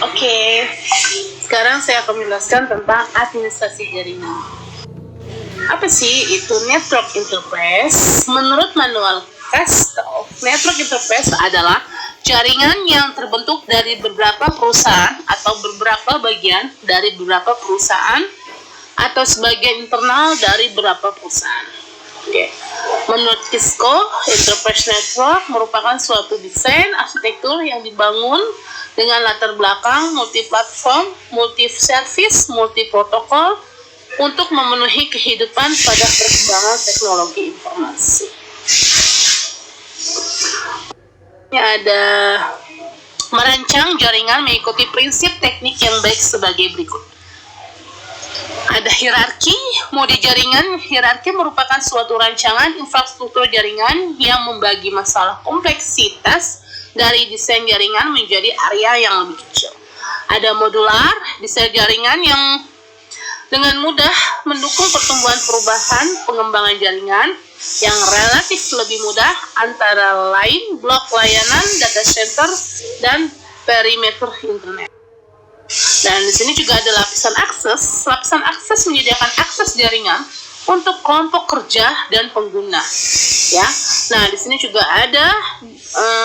Oke, sekarang saya akan menjelaskan tentang administrasi jaringan. Apa sih itu network interface? Menurut manual Castle, network interface adalah jaringan yang terbentuk dari beberapa perusahaan atau beberapa bagian dari beberapa perusahaan atau sebagian internal dari beberapa perusahaan. Oke. Menurut Cisco, Enterprise Network merupakan suatu desain arsitektur yang dibangun dengan latar belakang multi-platform, multi-service, multi-protokol untuk memenuhi kehidupan pada perkembangan teknologi informasi. Ini ada merancang jaringan mengikuti prinsip teknik yang baik sebagai berikut. Ada hierarki, mode jaringan. Hierarki merupakan suatu rancangan infrastruktur jaringan yang membagi masalah kompleksitas dari desain jaringan menjadi area yang lebih kecil. Ada modular, desain jaringan yang dengan mudah mendukung pertumbuhan perubahan pengembangan jaringan yang relatif lebih mudah antara lain blok layanan, data center, dan perimeter internet. Dan di sini juga ada lapisan akses. Lapisan akses menyediakan akses jaringan untuk kelompok kerja dan pengguna. Ya, nah di sini juga ada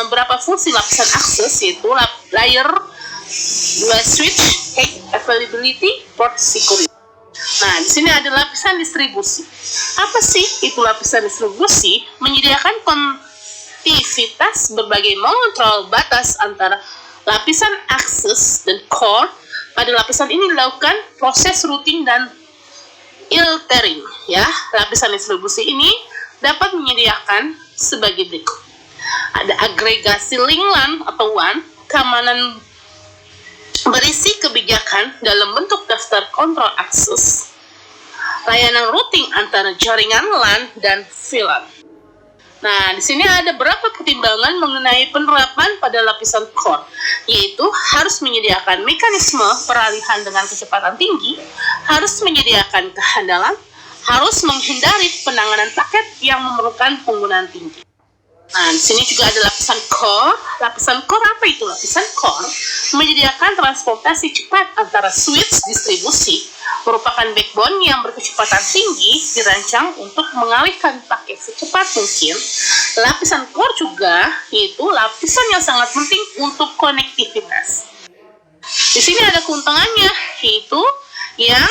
beberapa fungsi lapisan akses, yaitu layer 2 switch, head availability, port security. Nah, di sini ada lapisan distribusi. Apa sih itu lapisan distribusi? Menyediakan konektivitas berbagai mengontrol batas antara lapisan akses dan core. Pada lapisan ini dilakukan proses routing dan filtering. Ya, lapisan distribusi ini dapat menyediakan sebagai berikut. Ada agregasi link LAN atau WAN, keamanan berisi kebijakan dalam bentuk daftar kontrol akses, layanan routing antara jaringan LAN dan VLAN. Nah, di sini ada beberapa pertimbangan mengenai penerapan pada lapisan core, yaitu harus menyediakan mekanisme peralihan dengan kecepatan tinggi, harus menyediakan kehandalan, harus menghindari penanganan paket yang memerlukan penggunaan tinggi. Nah, di sini juga ada lapisan core. Lapisan core apa itu? Lapisan core menyediakan transportasi cepat antara switch distribusi, merupakan backbone yang berkecepatan tinggi, dirancang untuk mengalihkan paket secepat mungkin. Lapisan core juga yaitu lapisan yang sangat penting untuk konektivitas. Di sini ada keuntungannya, yaitu yang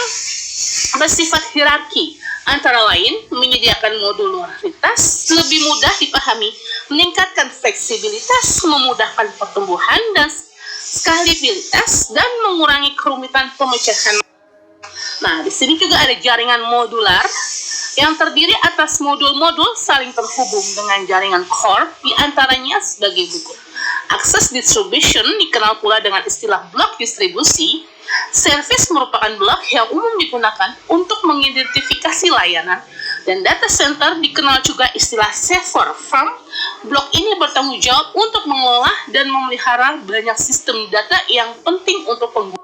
bersifat hierarki, antara lain menyediakan modularitas, lebih mudah dipahami, meningkatkan fleksibilitas, memudahkan pertumbuhan dan skalabilitas, dan mengurangi kerumitan pemecahan. Nah, di sini juga ada jaringan modular yang terdiri atas modul-modul saling terhubung dengan jaringan core, di antaranya sebagai berikut. Akses distribution dikenal pula dengan istilah blok distribusi. Service merupakan blok yang umum digunakan untuk mengidentifikasi layanan, dan data center dikenal juga istilah server farm. Blok ini bertanggung jawab untuk mengelola dan memelihara banyak sistem data yang penting untuk pengguna.